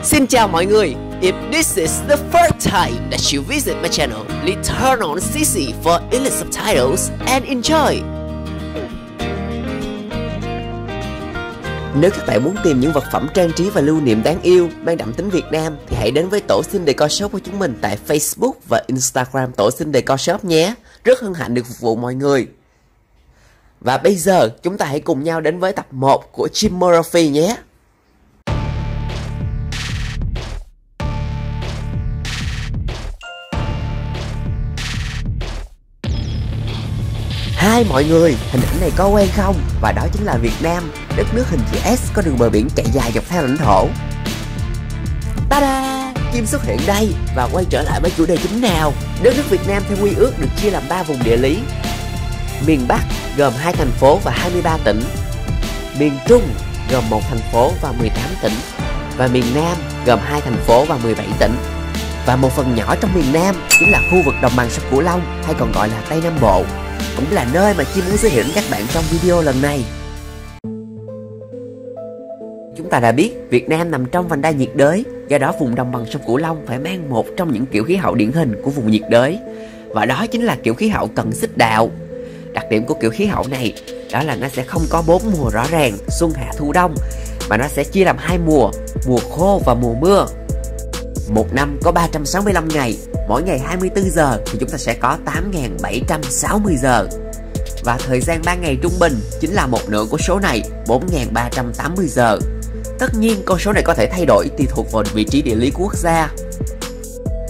Xin chào mọi người. If this is the first time that you visit my channel, please turn on CC for English subtitles and enjoy. Nếu các bạn muốn tìm những vật phẩm trang trí và lưu niệm đáng yêu mang đậm tính Việt Nam thì hãy đến với Tổ Xin Decor Shop của chúng mình tại Facebook và Instagram Tổ Xin Decor Shop nhé. Rất hân hạnh được phục vụ mọi người. Và bây giờ chúng ta hãy cùng nhau đến với tập 1 của Jim Murphy nhé. Hi mọi người, hình ảnh này có quen không? Và đó chính là Việt Nam, đất nước hình chữ S có đường bờ biển chạy dài dọc theo lãnh thổ. Ta-da! Chim xuất hiện đây và quay trở lại với chủ đề chính nào. Đất nước Việt Nam theo quy ước được chia làm 3 vùng địa lý. Miền Bắc gồm 2 thành phố và 23 tỉnh. Miền Trung gồm 1 thành phố và 18 tỉnh. Và miền Nam gồm 2 thành phố và 17 tỉnh. Và một phần nhỏ trong miền Nam chính là khu vực đồng bằng sông Cửu Long hay còn gọi là Tây Nam Bộ, cũng là nơi mà Chim muốn giới thiệu đến các bạn trong video lần này. Chúng ta đã biết Việt Nam nằm trong vành đai nhiệt đới, do đó vùng đồng bằng sông Cửu Long phải mang một trong những kiểu khí hậu điển hình của vùng nhiệt đới, và đó chính là kiểu khí hậu cận xích đạo. Đặc điểm của kiểu khí hậu này đó là nó sẽ không có 4 mùa rõ ràng xuân hạ thu đông, mà nó sẽ chia làm 2 mùa, mùa khô và mùa mưa. Một năm có 365 ngày, mỗi ngày 24 giờ thì chúng ta sẽ có 8.760 giờ. Và thời gian ban ngày trung bình chính là một nửa của số này, 4.380 giờ. Tất nhiên con số này có thể thay đổi tùy thuộc vào vị trí địa lý của quốc gia.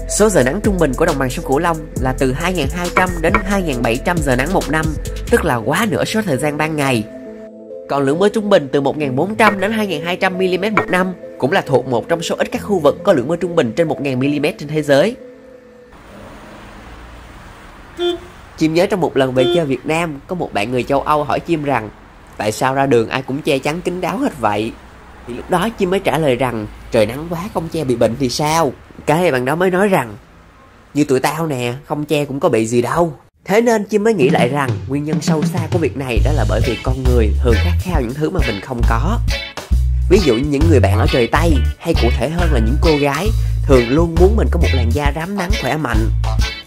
Số giờ nắng trung bình của đồng bằng sông Cửu Long là từ 2.200 đến 2.700 giờ nắng một năm, tức là quá nửa số thời gian ban ngày. Còn lượng mưa trung bình từ 1.400 đến 2.200 mm một năm, cũng là thuộc một trong số ít các khu vực có lượng mưa trung bình trên 1.000 mm trên thế giới. Chim nhớ trong một lần về chơi Việt Nam, có một bạn người châu Âu hỏi Chim rằng tại sao ra đường ai cũng che chắn kín đáo hết vậy? Thì lúc đó Chim mới trả lời rằng trời nắng quá không che bị bệnh thì sao? Cái bạn đó mới nói rằng như tụi tao nè, không che cũng có bị gì đâu. Thế nên Chim mới nghĩ lại rằng nguyên nhân sâu xa của việc này đó là bởi vì con người thường khát khao những thứ mà mình không có. Ví dụ như những người bạn ở trời Tây, hay cụ thể hơn là những cô gái, thường luôn muốn mình có một làn da rám nắng khỏe mạnh.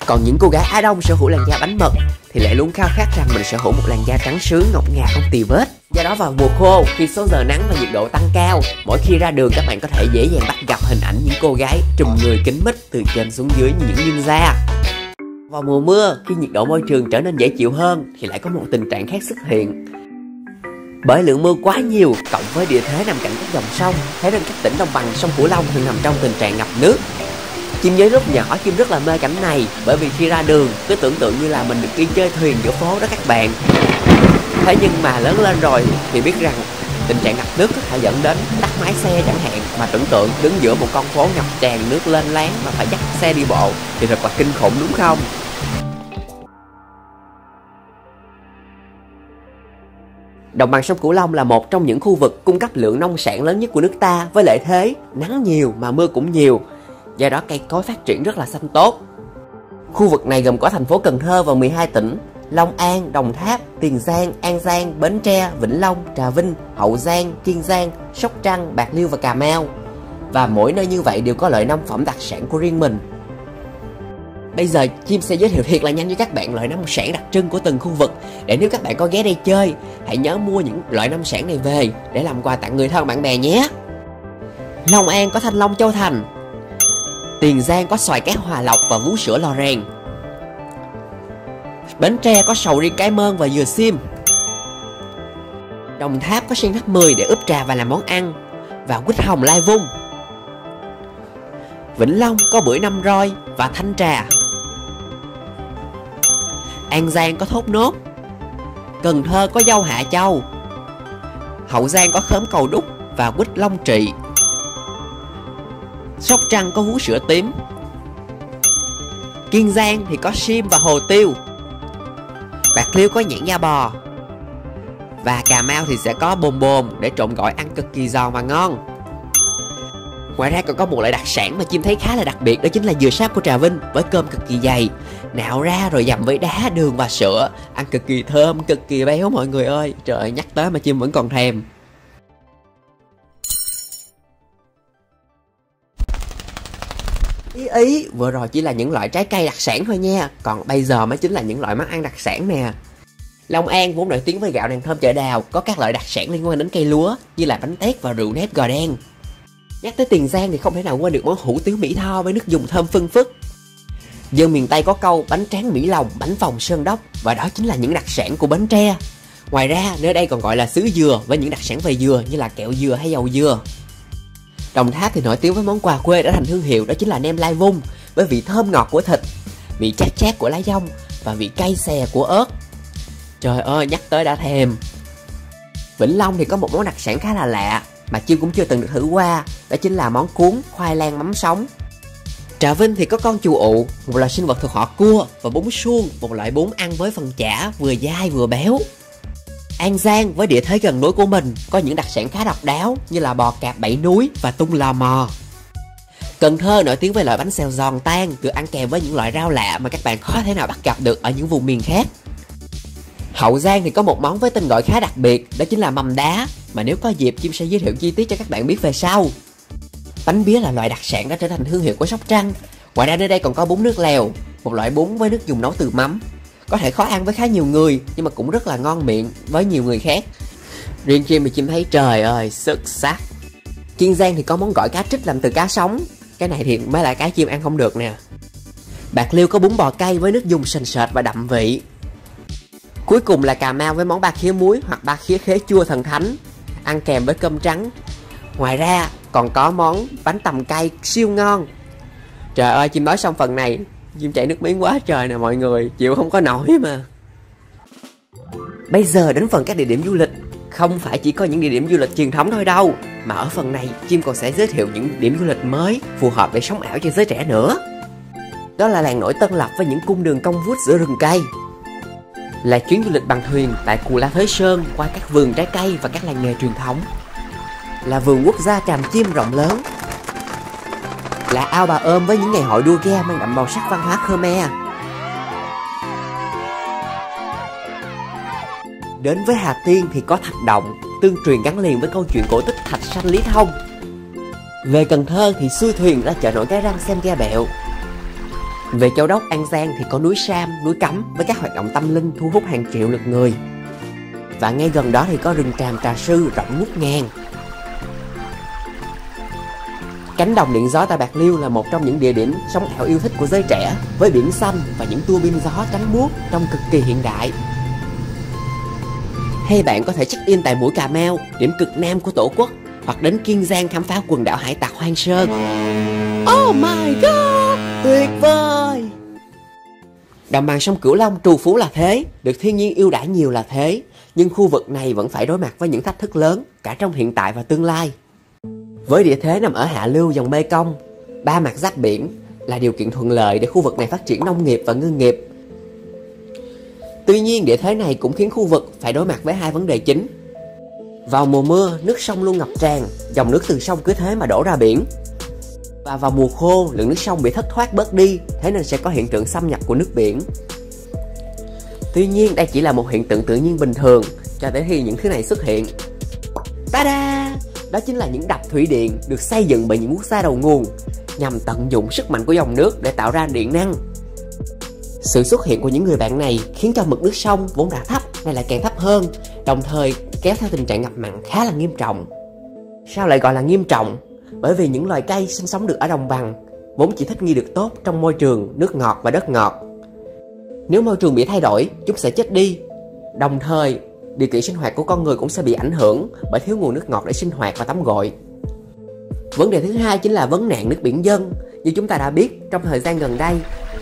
Còn những cô gái Á Đông sở hữu làn da bánh mật thì lại luôn khao khát rằng mình sở hữu một làn da trắng sướng ngọc ngà không tì vết. Do đó vào mùa khô, khi số giờ nắng và nhiệt độ tăng cao, mỗi khi ra đường các bạn có thể dễ dàng bắt gặp hình ảnh những cô gái trùm người kín mít từ trên xuống dưới như những ninja. Vào mùa mưa, khi nhiệt độ môi trường trở nên dễ chịu hơn thì lại có một tình trạng khác xuất hiện. Bởi lượng mưa quá nhiều cộng với địa thế nằm cạnh các dòng sông, thế nên các tỉnh đồng bằng sông Cửu Long thường nằm trong tình trạng ngập nước. Chim nhớ lúc nhỏ Chim rất là mê cảnh này, bởi vì khi ra đường cứ tưởng tượng như là mình được đi chơi thuyền giữa phố đó các bạn. Thế nhưng mà lớn lên rồi thì biết rằng tình trạng ngập nước có thể dẫn đến tắt máy xe chẳng hạn, mà tưởng tượng đứng giữa một con phố ngập tràn nước lên láng mà phải dắt xe đi bộ thì thật là kinh khủng đúng không? Đồng bằng sông Cửu Long là một trong những khu vực cung cấp lượng nông sản lớn nhất của nước ta, với lợi thế nắng nhiều mà mưa cũng nhiều, do đó cây cối phát triển rất là xanh tốt. Khu vực này gồm có thành phố Cần Thơ và 12 tỉnh: Long An, Đồng Tháp, Tiền Giang, An Giang, Bến Tre, Vĩnh Long, Trà Vinh, Hậu Giang, Kiên Giang, Sóc Trăng, Bạc Liêu và Cà Mau. Và mỗi nơi như vậy đều có loại nông phẩm đặc sản của riêng mình. Bây giờ Chim sẽ giới thiệu thiệt là nhanh với các bạn loại nông sản đặc trưng của từng khu vực, để nếu các bạn có ghé đây chơi, hãy nhớ mua những loại nông sản này về để làm quà tặng người thân bạn bè nhé. Long An có thanh long Châu Thành. Tiền Giang có xoài cát Hòa Lộc và vú sữa Lò Rèn. Bến Tre có sầu riêng Cái Mơn và dừa xiêm. Đồng Tháp có sen tháp 10 để ướp trà và làm món ăn, và quýt hồng Lai Vung. Vĩnh Long có bưởi Năm Roi và thanh trà. An Giang có thốt nốt. Cần Thơ có dâu Hạ Châu. Hậu Giang có khóm Cầu Đúc và quýt Long Trị. Sóc Trăng có vú sữa tím. Kiên Giang thì có sim và hồ tiêu. Bạc Liêu có nhãn da bò. Và Cà Mau thì sẽ có bồm bồm để trộn gỏi ăn cực kỳ giòn và ngon. Ngoài ra còn có một loại đặc sản mà Chim thấy khá là đặc biệt, đó chính là dừa sáp của Trà Vinh với cơm cực kỳ dày, nạo ra rồi dầm với đá, đường và sữa, ăn cực kỳ thơm, cực kỳ béo mọi người ơi. Trời ơi, nhắc tới mà Chim vẫn còn thèm. Ý vừa rồi chỉ là những loại trái cây đặc sản thôi nha, còn bây giờ mới chính là những loại món ăn đặc sản nè. Long An vốn nổi tiếng với gạo nàng thơm chợ đào, có các loại đặc sản liên quan đến cây lúa như là bánh tét và rượu nếp gò đen. Nhắc tới Tiền Giang thì không thể nào quên được món hủ tiếu Mỹ Tho với nước dùng thơm phưng phức. Dân miền Tây có câu bánh tráng Mỹ Lòng, bánh phồng Sơn Đốc, và đó chính là những đặc sản của Bến Tre. Ngoài ra, nơi đây còn gọi là xứ dừa với những đặc sản về dừa như là kẹo dừa hay dầu dừa. Đồng Tháp thì nổi tiếng với món quà quê đã thành thương hiệu, đó chính là nem lai vung với vị thơm ngọt của thịt, vị chát chát của lá dong và vị cay xè của ớt. Trời ơi, nhắc tới đã thèm. Vĩnh Long thì có một món đặc sản khá là lạ mà Chim cũng chưa từng được thử qua, đó chính là món cuốn khoai lang mắm sống. Trà Vinh thì có con chù ụ, một loài sinh vật thuộc họ cua, và bún suông, một loại bún ăn với phần chả vừa dai vừa béo. An Giang với địa thế gần núi của mình có những đặc sản khá độc đáo như là bò cạp 7 núi và tung lò mò. Cần Thơ nổi tiếng với loại bánh xèo giòn tan, được ăn kèm với những loại rau lạ mà các bạn khó thể nào bắt gặp được ở những vùng miền khác. Hậu Giang thì có một món với tên gọi khá đặc biệt, đó chính là mầm đá, mà nếu có dịp Chim sẽ giới thiệu chi tiết cho các bạn biết về sau. Bánh bía là loại đặc sản đã trở thành thương hiệu của Sóc Trăng. Ngoài ra nơi đây còn có bún nước lèo, một loại bún với nước dùng nấu từ mắm. Có thể khó ăn với khá nhiều người nhưng mà cũng rất là ngon miệng với nhiều người khác. Riêng Chim thì Chim thấy trời ơi xuất sắc. Kiên Giang thì có món gỏi cá trích làm từ cá sống. Cái này thì mới là cái Chim ăn không được nè. Bạc Liêu có bún bò cay với nước dùng sền sệt và đậm vị. Cuối cùng là Cà Mau với món ba khía muối hoặc ba khía khế chua thần thánh, ăn kèm với cơm trắng. Ngoài ra còn có món bánh tằm cay siêu ngon. Trời ơi, Chim nói xong phần này Chim chảy nước miếng quá trời nè mọi người, chịu không có nổi mà. Bây giờ đến phần các địa điểm du lịch. Không phải chỉ có những địa điểm du lịch truyền thống thôi đâu, mà ở phần này Chim còn sẽ giới thiệu những điểm du lịch mới phù hợp để sống ảo cho giới trẻ nữa. Đó là làng nổi Tân Lập với những cung đường cong vút giữa rừng cây, là chuyến du lịch bằng thuyền tại Cù La Thới Sơn qua các vườn trái cây và các làng nghề truyền thống, là vườn quốc gia Tràm Chim rộng lớn, là ao Bà Ôm với những ngày hội đua ghe mang đậm màu sắc văn hóa Khmer. Đến với Hà Tiên thì có Thạch Động, tương truyền gắn liền với câu chuyện cổ tích Thạch Sanh Lý Thông. Về Cần Thơ thì xuôi thuyền ra chợ nổi Cái Răng xem ghe bẹo. Về Châu Đốc, An Giang thì có núi Sam, núi Cấm với các hoạt động tâm linh thu hút hàng triệu lượt người. Và ngay gần đó thì có rừng Tràm Trà Sư rộng ngút ngàn. Cánh đồng điện gió tại Bạc Liêu là một trong những địa điểm sống ảo yêu thích của giới trẻ, với biển xanh và những tua bin gió trắng muốt trông cực kỳ hiện đại. Hay bạn có thể check in tại mũi Cà Mau, điểm cực nam của Tổ quốc, hoặc đến Kiên Giang khám phá quần đảo hải tặc hoang sơ. Oh my god, tuyệt vời! Đồng bằng sông Cửu Long trù phú là thế, được thiên nhiên ưu đãi nhiều là thế, nhưng khu vực này vẫn phải đối mặt với những thách thức lớn cả trong hiện tại và tương lai. Với địa thế nằm ở hạ lưu dòng Mê Công, ba mặt giáp biển là điều kiện thuận lợi để khu vực này phát triển nông nghiệp và ngư nghiệp. Tuy nhiên, địa thế này cũng khiến khu vực phải đối mặt với hai vấn đề chính. Vào mùa mưa, nước sông luôn ngập tràn, dòng nước từ sông cứ thế mà đổ ra biển. Và vào mùa khô, lượng nước sông bị thất thoát bớt đi, thế nên sẽ có hiện tượng xâm nhập của nước biển. Tuy nhiên, đây chỉ là một hiện tượng tự nhiên bình thường cho tới khi những thứ này xuất hiện. Ta-da! Đó chính là những đập thủy điện được xây dựng bởi những quốc gia đầu nguồn nhằm tận dụng sức mạnh của dòng nước để tạo ra điện năng. Sự xuất hiện của những người bạn này khiến cho mực nước sông vốn đã thấp nay lại càng thấp hơn, đồng thời kéo theo tình trạng ngập mặn khá là nghiêm trọng. Sao lại gọi là nghiêm trọng? Bởi vì những loài cây sinh sống được ở đồng bằng vốn chỉ thích nghi được tốt trong môi trường nước ngọt và đất ngọt. Nếu môi trường bị thay đổi, chúng sẽ chết đi. Đồng thời, điều kiện sinh hoạt của con người cũng sẽ bị ảnh hưởng bởi thiếu nguồn nước ngọt để sinh hoạt và tắm gội. Vấn đề thứ hai chính là vấn nạn nước biển dân. Như chúng ta đã biết, trong thời gian gần đây,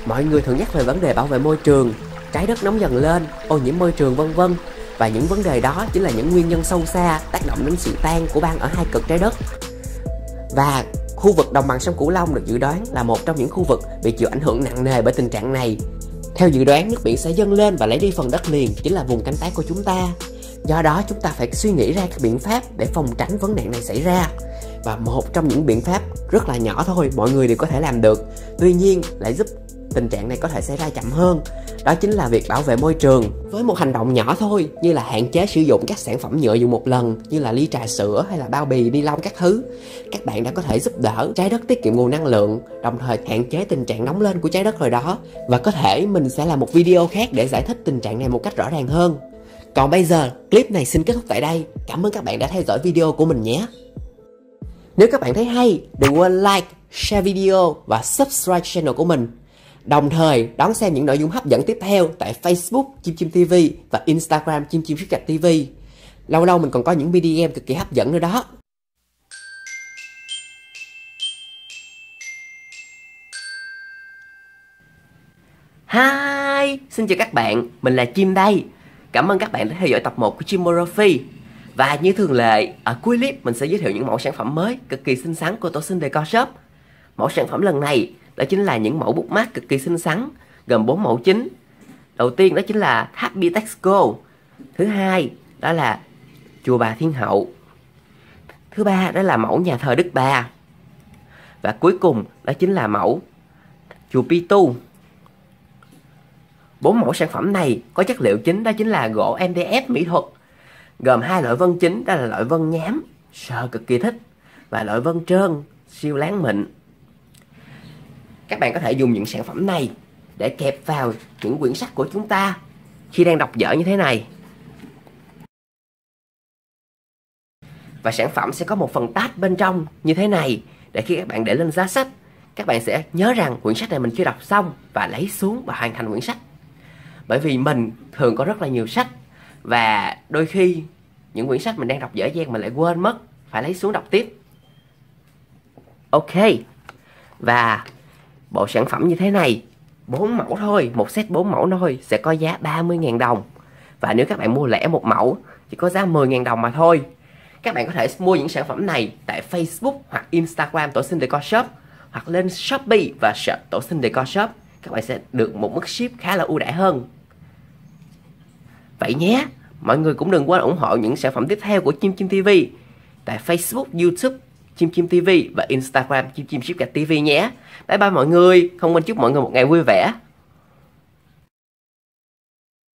mọi người thường nhắc về vấn đề bảo vệ môi trường, trái đất nóng dần lên, ô nhiễm môi trường vân vân. Và những vấn đề đó chính là những nguyên nhân sâu xa tác động đến sự tan của băng ở hai cực trái đất. Và khu vực đồng bằng sông Cửu Long được dự đoán là một trong những khu vực bị chịu ảnh hưởng nặng nề bởi tình trạng này. Theo dự đoán, nước biển sẽ dâng lên và lấy đi phần đất liền, chính là vùng canh tác của chúng ta. Do đó chúng ta phải suy nghĩ ra các biện pháp để phòng tránh vấn nạn này xảy ra. Và một trong những biện pháp rất là nhỏ thôi, mọi người đều có thể làm được, tuy nhiên lại giúp tình trạng này có thể xảy ra chậm hơn. Đó chính là việc bảo vệ môi trường. Với một hành động nhỏ thôi như là hạn chế sử dụng các sản phẩm nhựa dùng một lần như là ly trà sữa hay là bao bì ni lông các thứ, các bạn đã có thể giúp đỡ trái đất tiết kiệm nguồn năng lượng, đồng thời hạn chế tình trạng nóng lên của trái đất rồi đó. Và có thể mình sẽ làm một video khác để giải thích tình trạng này một cách rõ ràng hơn. Còn bây giờ, clip này xin kết thúc tại đây. Cảm ơn các bạn đã theo dõi video của mình nhé. Nếu các bạn thấy hay, đừng quên like, share video và subscribe channel của mình. Đồng thời đón xem những nội dung hấp dẫn tiếp theo tại Facebook Chim Chim TV và Instagram Chim Chim TV. Lâu lâu mình còn có những video cực kỳ hấp dẫn nữa đó. Hi, xin chào các bạn, mình là Chim đây. Cảm ơn các bạn đã theo dõi tập 1 của Chimography. Và như thường lệ, ở cuối clip mình sẽ giới thiệu những mẫu sản phẩm mới cực kỳ xinh xắn của Tổ Sinh Decor Shop. Mẫu sản phẩm lần này đó chính là những mẫu bút mát cực kỳ xinh xắn, gồm 4 mẫu chính. Đầu tiên đó chính là Happy Texco. Thứ hai đó là Chùa Bà Thiên Hậu. Thứ ba đó là mẫu nhà thờ Đức Bà. Và cuối cùng đó chính là mẫu Chùa Pitu. 4 mẫu sản phẩm này có chất liệu chính đó chính là gỗ MDF mỹ thuật, gồm 2 loại vân chính, đó là loại vân nhám, sờ cực kỳ thích, và loại vân trơn, siêu láng mịn. Các bạn có thể dùng những sản phẩm này để kẹp vào những quyển sách của chúng ta khi đang đọc dở như thế này. Và sản phẩm sẽ có một phần tag bên trong như thế này, để khi các bạn để lên giá sách, các bạn sẽ nhớ rằng quyển sách này mình chưa đọc xong và lấy xuống và hoàn thành quyển sách. Bởi vì mình thường có rất là nhiều sách, và đôi khi những quyển sách mình đang đọc dở dang mình lại quên mất, phải lấy xuống đọc tiếp. Ok. Và bộ sản phẩm như thế này, 4 mẫu thôi, một set 4 mẫu thôi, sẽ có giá 30.000 đồng. Và nếu các bạn mua lẻ một mẫu chỉ có giá 10.000 đồng mà thôi. Các bạn có thể mua những sản phẩm này tại Facebook hoặc Instagram Tổ Sinh Decor Shop, hoặc lên Shopee và search Tổ Sinh Decor Shop. Các bạn sẽ được một mức ship khá là ưu đãi hơn. Vậy nhé, mọi người cũng đừng quên ủng hộ những sản phẩm tiếp theo của Chim Chim TV tại Facebook, YouTube Chim Chim TV và Instagram Chim Chim TV nhé. Bye bye mọi người, không quên chúc mọi người một ngày vui vẻ.